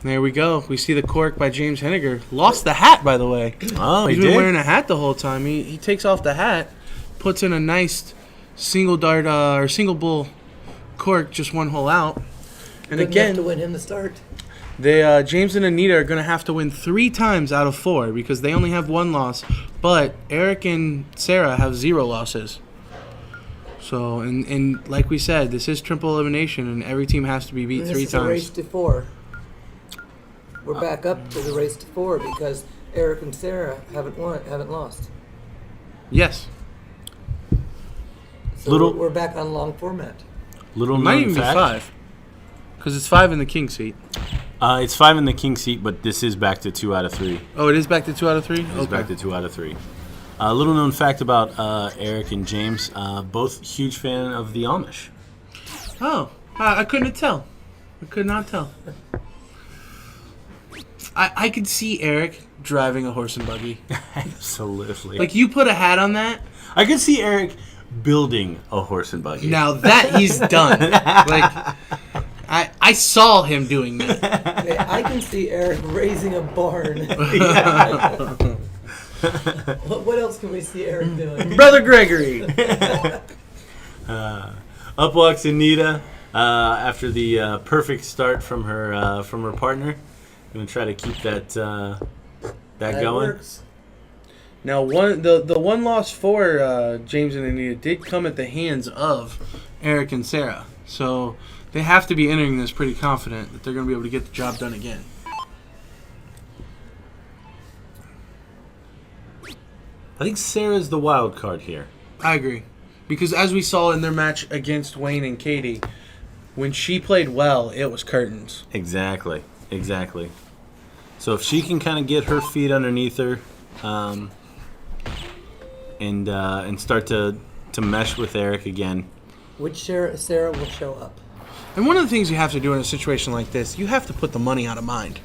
There we go. We see the cork by James Henniger. Lost the hat, by the way. Oh, He's been wearing a hat the whole time. He takes off the hat, puts in a nice single dart or single bull cork, just one hole out. And Good again, enough to win him the start. they James and Anita are going to have to win 3 times out of 4 because they only have 1 loss. But Eric and Sarah have 0 losses. So, and like we said, this is triple elimination, and every team has to be beat 3 This is times. a race to 4. We're back up to the race to 4 because Eric and Sarah haven't lost. Yes. So we're back on long format. Little It might known even be fact. 5. Because it's 5 in the king seat. It's 5 in the king seat, but this is back to 2 out of 3. Oh, it is back to 2 out of 3? It's back to 2 out of 3. Little known fact about Eric and James, both huge fan of the Amish. Oh, I couldn't tell. I could not tell. I could see Eric driving a horse and buggy. Absolutely. Like, you put a hat on that. I could see Eric building a horse and buggy. Now that he's done. Like, I saw him doing that. Okay, I can see Eric raising a barn. What else can we see Eric doing? Brother Gregory. Up walks Anita after the perfect start from her partner. Going to try to keep that going. Works. Now, the one loss for James and Anita did come at the hands of Eric and Sarah. So they have to be entering this pretty confident that they're going to be able to get the job done again. I think Sarah's the wild card here. I agree. Because as we saw in their match against Wayne and Katie, when she played well, it was curtains. Exactly. So if she can kind of get her feet underneath her and start to mesh with Eric again. Which Sarah will show up? And one of the things you have to do in a situation like this, you have to put the money out of mind.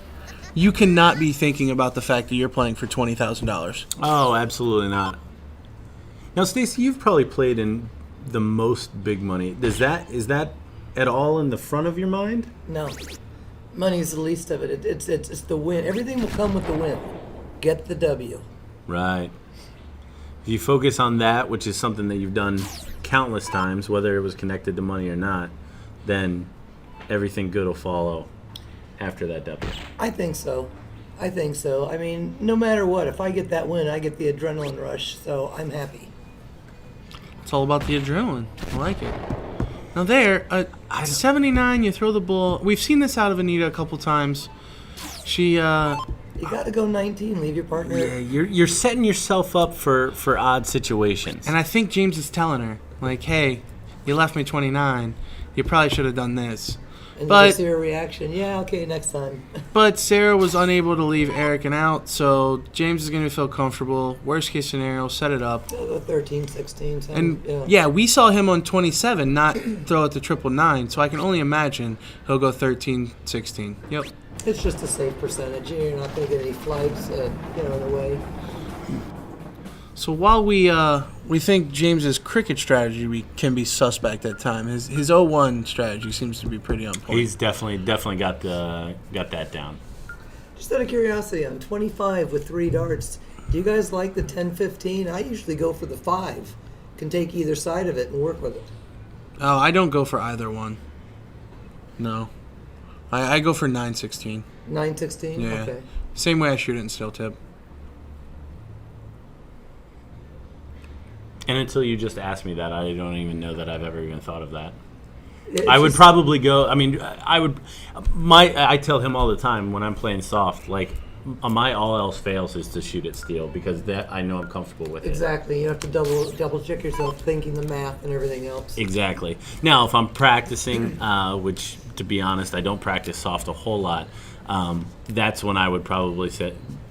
You cannot be thinking about the fact that you're playing for $20,000. Oh, absolutely not. Now, Stacey, you've probably played in the most big money. Is that at all in the front of your mind? No. Money is the least of it. It's the win. Everything will come with the win. Get the W. Right. If you focus on that, which is something that you've done countless times, whether it was connected to money or not, then everything good will follow after that W. I think so. I mean, no matter what, if I get that win, I get the adrenaline rush, so I'm happy. It's all about the adrenaline. I like it. Now there, at 79, you throw the bull. We've seen this out of Anita a couple times. She, You got to go 19. Leave your partner. Yeah, you're setting yourself up for odd situations. and I think James is telling her, like, hey, you left me 29. You probably should have done this. And But- you just see her reaction. Yeah, okay, next time. But Sarah was unable to leave Eric and out, so James is going to feel comfortable. Worst case scenario, set it up. 13, 16, 17. And yeah, we saw him on 27 not throw at the 999, so I can only imagine he'll go 13, 16. Yep. It's just a safe percentage. You're not going to get any flags, in the way. So while we think James's cricket strategy can be suspect at times, his 0-1 strategy seems to be pretty on point. He's definitely got that down. Just out of curiosity, on 25 with 3 darts, do you guys like the 10-15? I usually go for the 5. Can take either side of it and work with it. Oh, I don't go for either one. No. I go for 9-16. 9-16? Yeah. Okay. Same way I shoot it in steel tip. And until you just asked me that, I don't even know that I've ever even thought of that. It's I would just- probably go. I mean, I tell him all the time when I'm playing soft, like my all else fails is to shoot at steel because that I know I'm comfortable with it. Exactly. You have to double check yourself, thinking the math and everything else. Exactly. Now, if I'm practicing, which to be honest, I don't practice soft a whole lot, that's when I would probably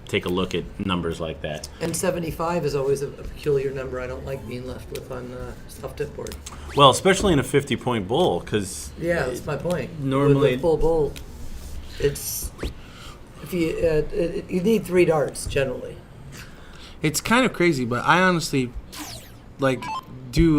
take a look at numbers like that. And 75 is always a peculiar number I don't like being left with on soft tip board. Well, especially in a 50-point bowl, because Yeah, that's my point. Normally- with a full bowl, it's if you need 3 darts generally. It's kind of crazy, but I honestly, like, do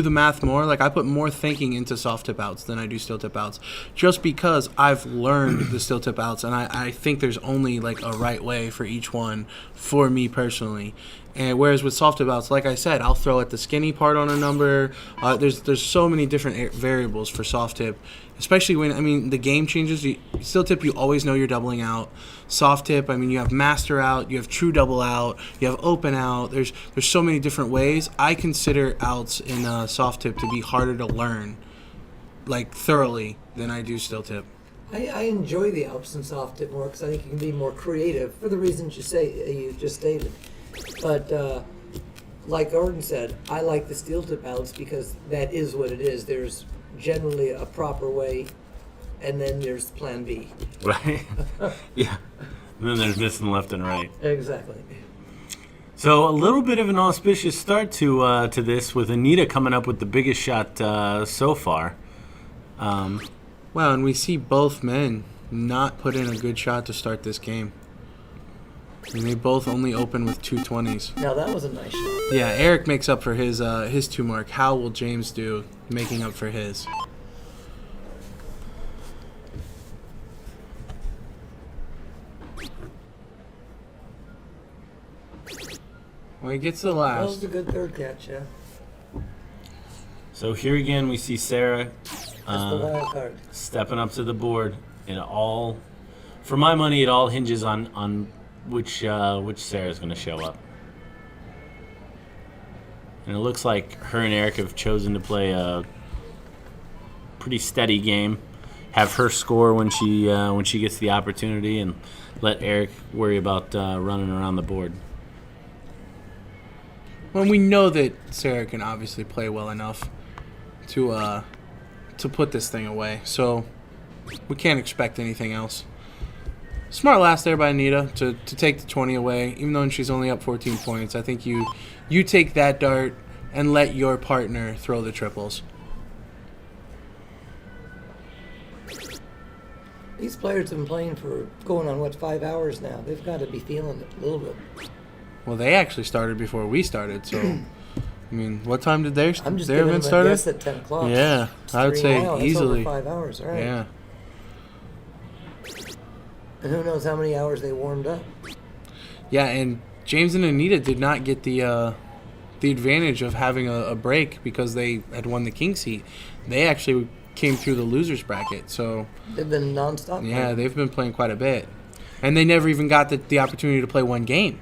the math more. Like I put more thinking into soft tip outs than I do steel tip outs, just because I've learned the steel tip outs, and I think there's only like a right way for each one for me personally. And whereas with soft tip outs, like I said, I'll throw at the skinny part on a number. There's so many different variables for soft tip, especially when the game changes. Steel tip, you always know you're doubling out. Soft tip, you have master out, you have true double out, you have open out. There's so many different ways. I consider outs in soft tip to be harder to learn, like thoroughly, than I do steel tip. I enjoy the outs and soft tip more because I think you can be more creative for the reasons you just stated. But like Gordon said, I like the steel tip outs because that is what it is. There's generally a proper way, and then there's plan B. Right. Yeah. And then there's missing left and right. Exactly. So a little bit of an auspicious start to this, with Anita coming up with the biggest shot so far. Wow, and we see both men not put in a good shot to start this game. They both only open with 220s. Now that was a nice shot. Yeah, Eric makes up for his 2 mark. How will James do making up for his? Well, he gets the That last. was a good third catch, yeah. So here again we see Sarah That's the wild card. stepping up to the board. For my money, it all hinges on which Sarah's going to show up. And it looks like her and Eric have chosen to play a pretty steady game. Have her score when she gets the opportunity, and let Eric worry about running around the board. Well, we know that Sarah can obviously play well enough to put this thing away, so we can't expect anything else. Smart last there by Anita to take the 20 away, even though she's only up 14 points. I think you take that dart and let your partner throw the triples. These players have been playing for going on 5 hours now. They've got to be feeling it a little bit. Well, they actually started before we started, so what time did their I'm just their giving event them a started? guess at 10 o'clock. Yeah, It's I would 3 say now. That's easily. over 5 hours, all right. Yeah. And who knows how many hours they warmed up. Yeah, and James and Anita did not get the advantage of having a break because they had won the king seat. They actually came through the losers bracket, so They've been nonstop. yeah, they've been playing quite a bit, and they never even got the opportunity to play one game.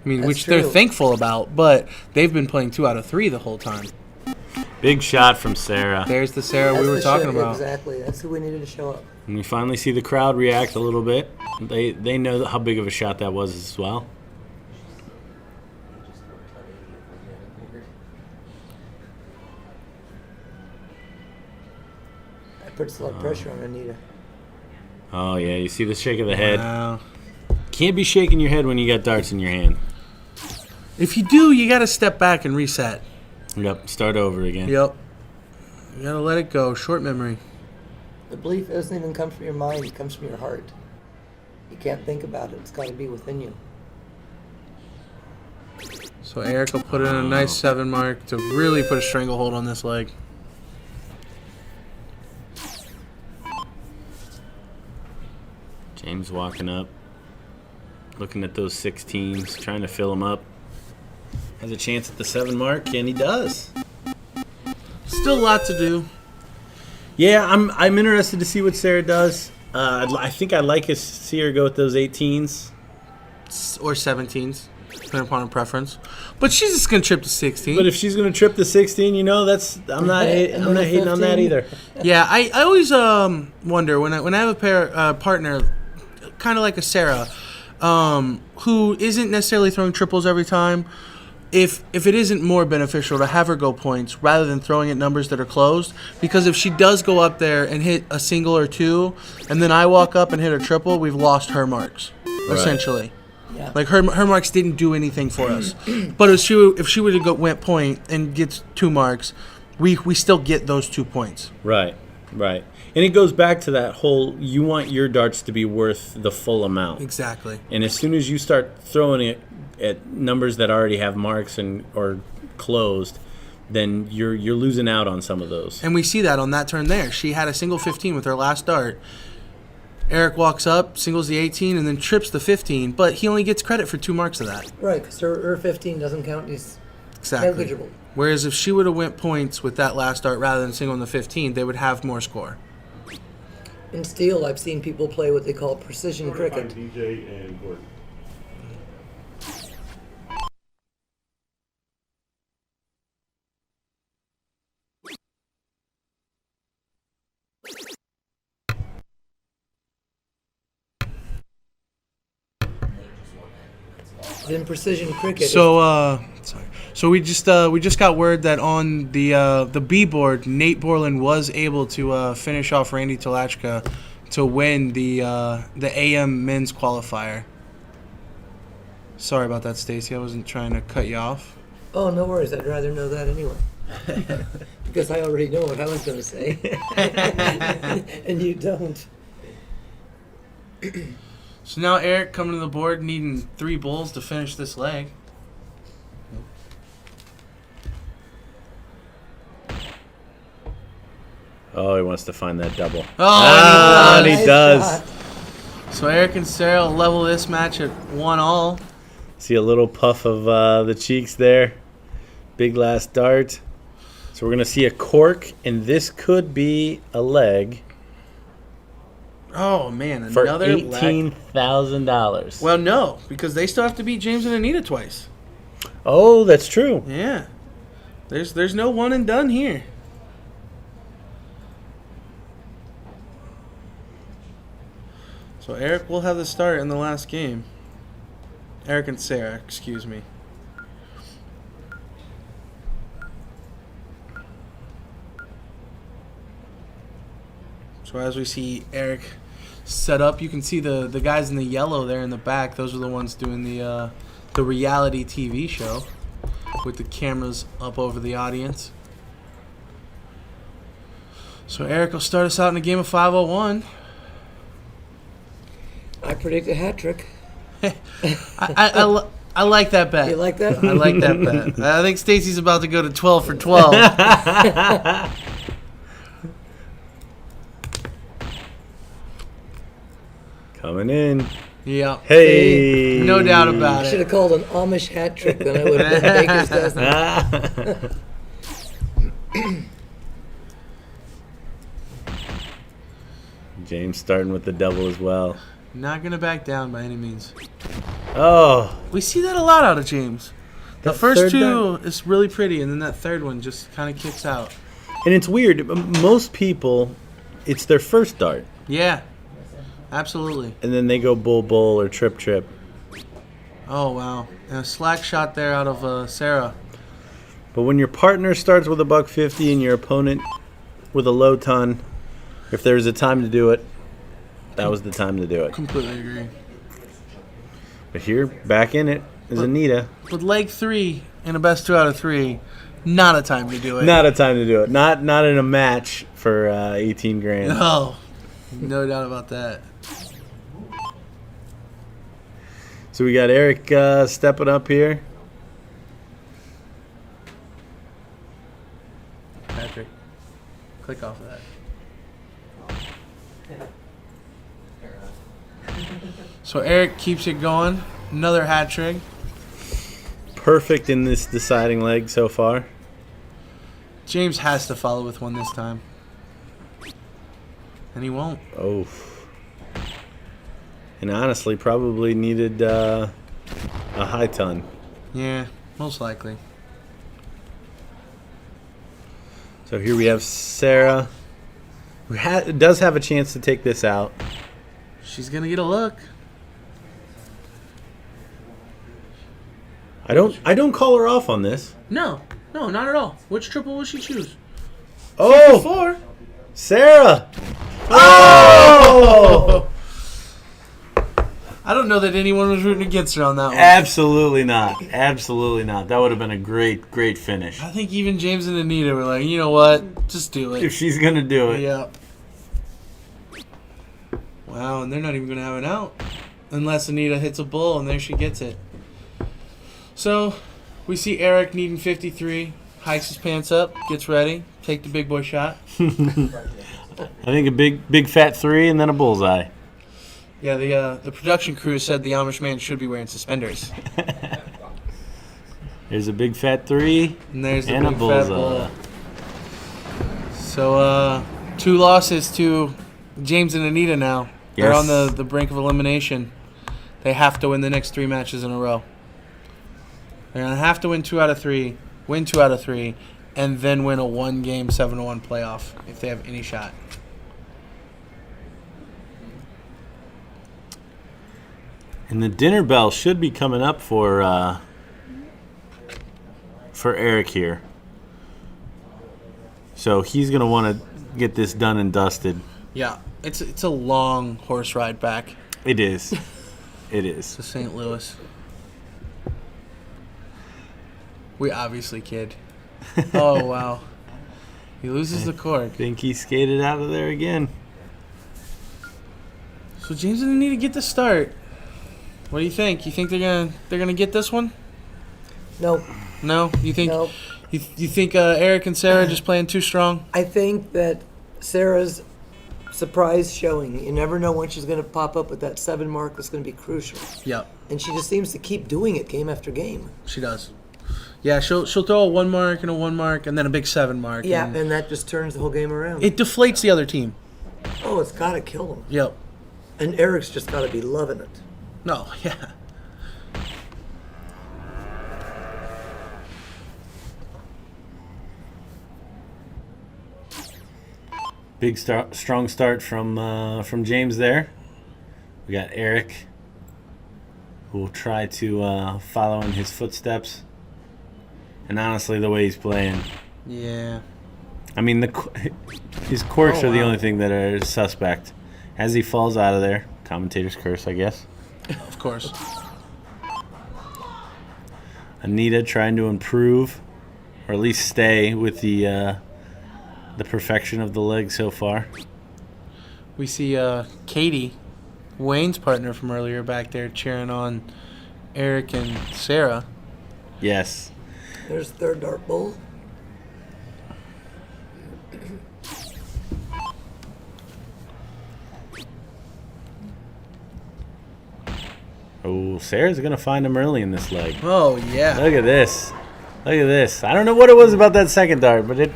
That's Which true. they're thankful about, but they've been playing 2 out of 3 the whole time. Big shot from Sarah. There's the Sarah we That's were the talking show, about. Exactly. That's who we needed to show up. And we finally see the crowd react a little bit. They know how big of a shot that was as well. That puts a lot of pressure on Anita. Oh yeah, you see the shake of the head. Wow. Can't be shaking your head when you got darts in your hand. If you do, you got to step back and reset. Yep, start over again. Yep. You got to let it go. Short memory. The belief doesn't even come from your mind. It comes from your heart. You can't think about it. It's got to be within you. So Eric will put in a nice 7 mark to really put a stranglehold on this leg. James walking up, looking at those 16s, trying to fill them up. Has a chance at the 7 mark, and he does. Still a lot to do. Yeah, I'm interested to see what Sarah does. I think I'd like to see her go with those 18s. Or 17s, depending upon her preference. But she's just going to trip to 16. But if she's going to trip the 16, I'm not hating on that 15? either. Yeah, I always wonder when I have a partner, kind of like a Sarah, who isn't necessarily throwing triples every time, if it isn't more beneficial to have her go points rather than throwing at numbers that are closed. Because if she does go up there and hit a single or 2, and then I walk up and hit a triple, we've lost her marks, essentially. Yeah. Like her marks didn't do anything for us. But if she would have went point and gets 2 marks, we still get those 2 points. Right. And it goes back to that whole, you want your darts to be worth the full amount. Exactly. And as soon as you start throwing it at numbers that already have marks or closed, then you're losing out on some of those. And we see that on that turn there. She had a single 15 with her last dart. Eric walks up, singles the 18, and then trips the 15, but he only gets credit for 2 marks of that. Right, because her 15 doesn't count. He's Exactly. negligible. Whereas if she would have went points with that last dart rather than singling the 15, they would have more score. In steel, I've seen people play what they call precision cricket. DJ and Gordon. In precision cricket, So we just got word that on the B board, Nate Borland was able to finish off Randy Talachka to win the AM men's qualifier. Sorry about that, Stacy. I wasn't trying to cut you off. oh, no worries. I'd rather know that anyway. Because I already know what I was going to say. And you don't. So now Eric coming to the board needing 3 bulls to finish this leg. Oh, he wants to find that double. Oh, and he Nice does. shot. So Eric and Sarah will level this match at 1-all. See a little puff of the cheeks there. Big last dart. So we're going to see a cork, and this could be a leg Oh man, for another leg. $18,000. Well, no, because they still have to beat James and Anita twice. Oh, that's true. Yeah, there's no one and done here. So Eric will have the start in the last game. Eric and Sarah, excuse me. So as we see Eric set up, you can see the guys in the yellow there in the back. Those are the ones doing the reality TV show with the cameras up over the audience. So Eric will start us out in a game of 501. I predict a hat trick. I like that bet. You like that? I like that bet. I think Stacy's about to go to 12 for 12. Coming in. Yeah. Hey. No doubt about Should it. have called an Amish hat trick, then I would have been Baker's dozen. James starting with the double as well. Not going to back down by any means. Oh, We see that a lot out of James. The That first third two is really pretty, and then that third one just kind of kicks out. and it's weird. Most people, it's their first dart, Yeah. Absolutely. and then they go bull bull or trip trip. Oh, wow. And a slack shot there out of Sarah. But when your partner starts with a $150 and your opponent with a low ton, if there's a time to do it, that was the time to do it. Completely agree. But here, back in it, is Anita. With leg 3 and a best 2 out of 3, not a time to do it. Not a time to do it. Not in a match for 18 grand. No. No doubt about that. So we got Eric stepping up here. Patrick, click off of that. So Eric keeps it going. Another hat trick. Perfect in this deciding leg so far. James has to follow with one this time. And he won't. Oh. And honestly, probably needed a high ton. Yeah, most likely. So here we have Sarah, who does have a chance to take this out. She's going to get a look. I don't call her off on this. No, not at all. Which triple will she choose? Oh, 4. Sarah! Oh! I don't know that anyone was rooting against her on that one. Absolutely not. Absolutely not. That would have been a great finish. I think even James and Anita were like, you know what? Just do If it. she's going to do it. Yeah. Wow, and they're not even going to have an out. Unless Anita hits a bull, and there she gets it. So, we see Eric needing 53. hikes his pants up, gets ready, take the big boy shot. I think a big fat 3 and then a bullseye. Yeah, the production crew said the Amish man should be wearing suspenders. There's a big fat 3 And there's the and a big fat bullseye. bull. So 2 losses to James and Anita now. They're Yes. on the brink of elimination. They have to win the next 3 matches in a row. They're going to have to win 2 out of 3, win 2 out of 3, and then win a 1-game 7-1 playoff if they have any shot. And the dinner bell should be coming up for Eric here. So he's going to want to get this done and dusted. Yeah, it's a long horse ride back It is. It is. to St. Louis. We obviously kid. Oh, wow. He loses the cork. Think he skated out of there again. So James and Anita get the start. What do you think? You think they're gonna get this one? Nope. No? You think Nope. you think Eric and Sarah just playing too strong? I think that Sarah's surprise showing, you never know when she's going to pop up with that 7 mark that's going to be crucial. Yep, And she just seems to keep doing it game after game. she does. Yeah, she'll throw a 1 mark and a 1 mark and then a big 7 mark. Yeah, and and that just turns the whole game around. it deflates the other team. Oh, it's got to kill them. Yep. And Eric's just got to be loving it. No, yeah. Big strong start from James there. We got Eric, who will try to follow in his footsteps. And honestly, the way he's playing, Yeah. I mean, his quirks Oh, are the wow. only thing that are suspect. As he falls out of there, commentator's curse, I guess. Of course. Anita trying to improve, or at least stay with the perfection of the leg so far. We see Katie, Wayne's partner from earlier, back there cheering on Eric and Sarah. Yes. There's third dart bowl. Oh, Sarah's going to find him early in this leg. Oh, yeah. Look at this. Look at this. I don't know what it was about that second dart, but it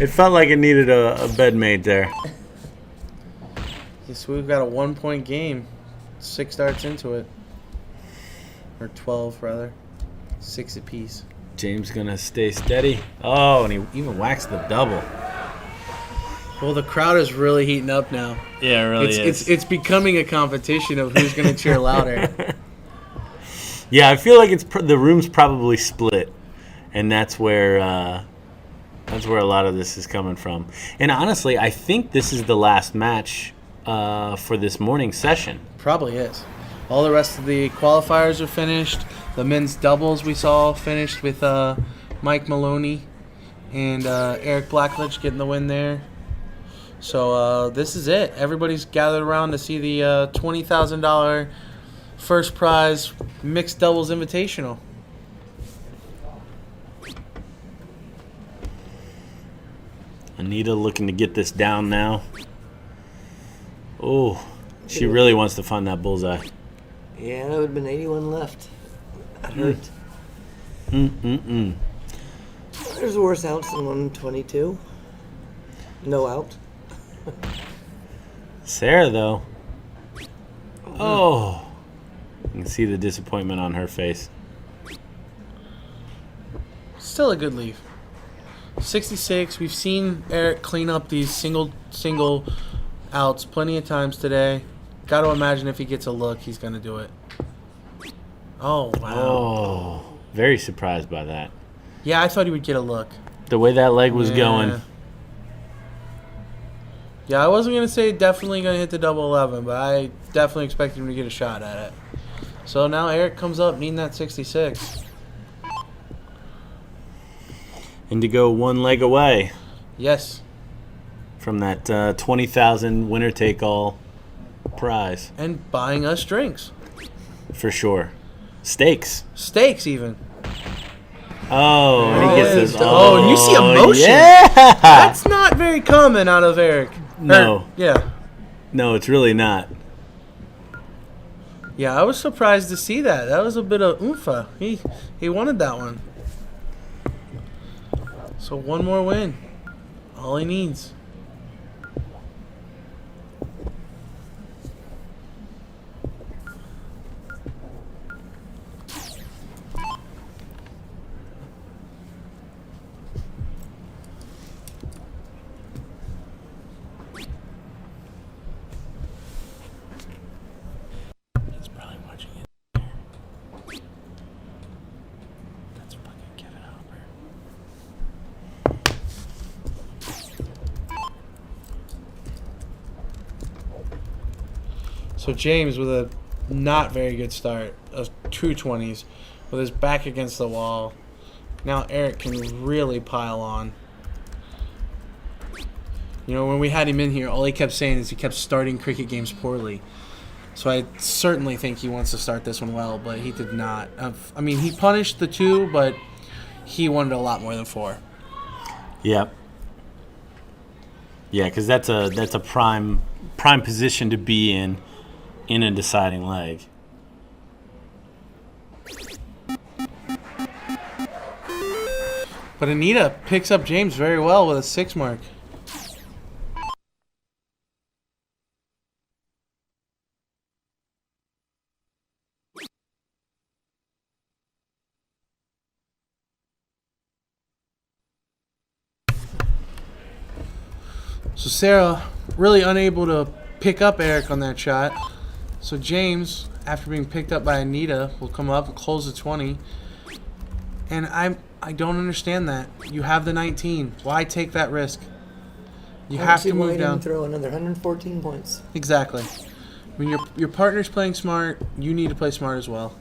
felt like it needed a bed mate there. So we've got a 1-point game. 6 darts into it. Or 12, rather. 6 apiece. James going to stay steady. Oh, and he even waxed the double. Well, the crowd is really heating up now. Yeah, it really It's becoming a competition of who's going to cheer louder. Yeah, I feel like the room's probably split, and that's where a lot of this is coming from. And honestly, I think this is the last match for this morning session. Probably is. All the rest of the qualifiers are finished. The men's doubles we saw finished with Mike Maloney and Eric Blackledge getting the win there. So this is it. Everybody's gathered around to see the $20,000 first prize mixed doubles invitational. Anita looking to get this down now. Oh, she really wants to find that bullseye. Yeah, that would have been 81 left. That hurt. There's worse outs than 122. No out. Sarah, though. Oh. You can see the disappointment on her face. Still a good leave. 66. We've seen Eric clean up these single outs plenty of times today. Got to imagine if he gets a look, he's going to do it. Oh, wow. Oh. Very surprised by that. Yeah, I thought he would get a look. The way that leg was going. Yeah, I wasn't going to say definitely going to hit the double 11, but I definitely expected him to get a shot at it. So now Eric comes up needing that 66. And to go one leg away Yes. from that 20,000 winner-take-all prize. And buying us drinks. For sure. Steaks. Steaks, even. Oh, and he gets this. Oh, and you see emotion. Yeah. That's not very common out of Eric. No. Yeah. No, it's really not. Yeah, I was surprised to see that. That was a bit of oomfa. He wanted that one. So one more win. All he needs. He's probably watching it. That's fucking Kevin Hopper. So James with a not very good start of 220s with his back against the wall. Now Eric can really pile on. You know, when we had him in here, all he kept saying is he kept starting cricket games poorly. So I certainly think he wants to start this one well, but he did not. I mean, he punished the 2, but he wanted a lot more than 4. Yep. Yeah, because that's a prime position to be in a deciding leg. But Anita picks up James very well with a 6 mark. So Sarah really unable to pick up Eric on that shot. So James, after being picked up by Anita, will come up and close the 20. And I don't understand that. You have the 19. Why take that risk? You have to move down. Throw another 114 points. Exactly. When your partner's playing smart, you need to play smart as well.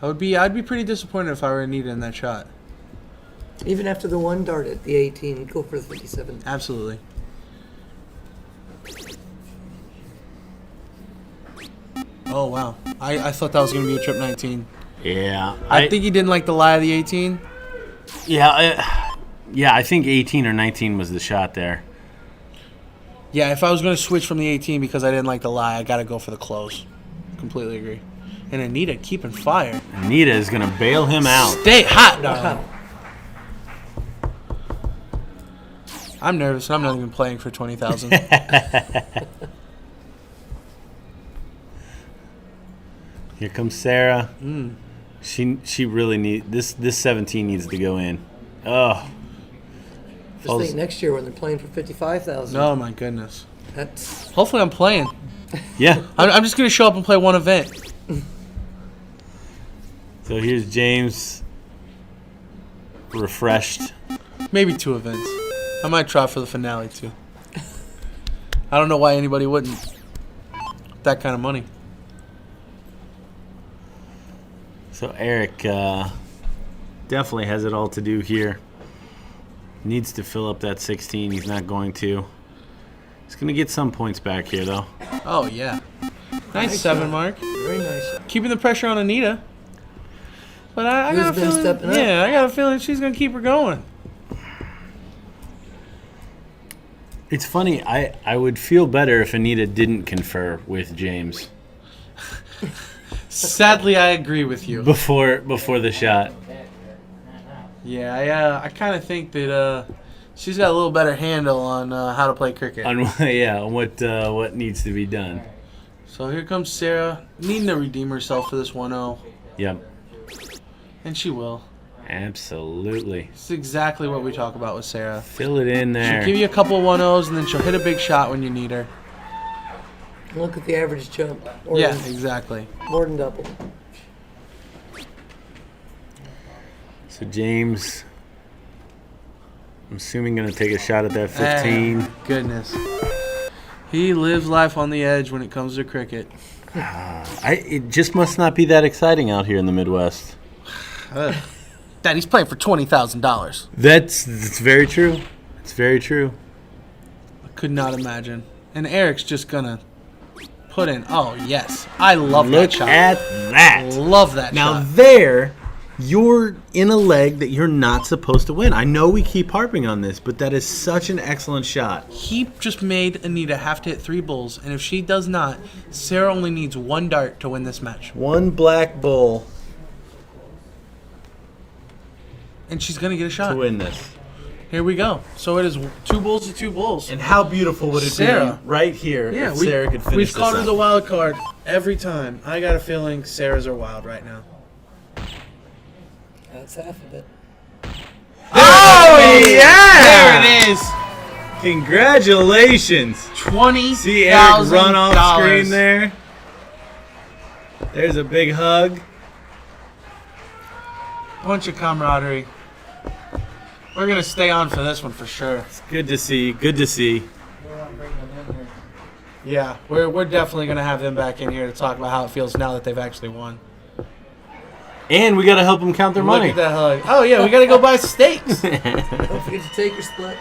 I'd be pretty disappointed if I were Anita in that shot. Even after the 1 dart at the 18, go for the 57. Absolutely. Oh, wow. I thought that was going to be a trip 19. Yeah. I think he didn't like the lie of the 18. Yeah, I think 18 or 19 was the shot there. Yeah, if I was going to switch from the 18 because I didn't like the lie, I got to go for the close. Completely agree. And Anita keeping fire. Anita is going to bail him out. Stay hot, darling. I'm nervous. I'm not even playing for 20,000. Here comes Sarah. She really needs this 17 needs to go in. Oh. Just think next year when they're playing for 55,000. Oh my goodness. That's Hopefully I'm playing. Yeah. I'm just gonna show up and play one event. So here's James, refreshed. Maybe 2 events. I might try for the finale too. I don't know why anybody wouldn't. That kind of money. So Eric definitely has it all to do here. Needs to fill up that 16. He's not going to. He's going to get some points back here, though. Oh, yeah. Nice 7 mark. very nice. Keeping the pressure on Anita. But I got a Who's been feeling. stepping up? Yeah, I got a feeling she's going to keep her going. It's funny. I would feel better if Anita didn't confer with James Sadly, I agree with you. before the shot. Yeah, I kind of think that she's got a little better handle on how to play cricket. On what needs to be done. So here comes Sarah, needing to redeem herself for this 1-0. Yep. And she will. Absolutely. It's exactly what we talk about with Sarah. Fill it in there. She'll give you a couple 1-0s, and then she'll hit a big shot when you need her. Look at the average jump. Yeah, exactly. More than double. So James, I'm assuming going to take a shot at that 15. Goodness. He lives life on the edge when it comes to cricket. It just must not be that exciting out here in the Midwest. Dad, he's playing for $20,000. That's very true. It's very true. I could not imagine. And Eric's just going to put in. Oh, yes. I love that Look shot. at that. Love that Now shot. there You're in a leg that you're not supposed to win. I know we keep harping on this, but that is such an excellent shot. He just made Anita have to hit 3 bulls, and if she does not, Sarah only needs 1 dart to win this match. 1 black bull And she's going to get a shot. to win this. Here we go. So it is 2 bulls to 2 bulls. And how beautiful would it Sarah. be right here if Sarah could finish we've this called her up? the wild card every time. I got a feeling Sarah's are wild right now. That's half of it. Oh, yeah! There it is. Congratulations. $20,000. See Eric run off screen there? There's a big hug. Bunch of camaraderie. We're going to stay on for this one for sure. It's good to see. Good to see. Yeah, we're definitely going to have them back in here to talk about how it feels now that they've actually won. And we got to help them count their money. Look at that hug. Oh, yeah, we got to go buy steaks. Don't forget to take your split.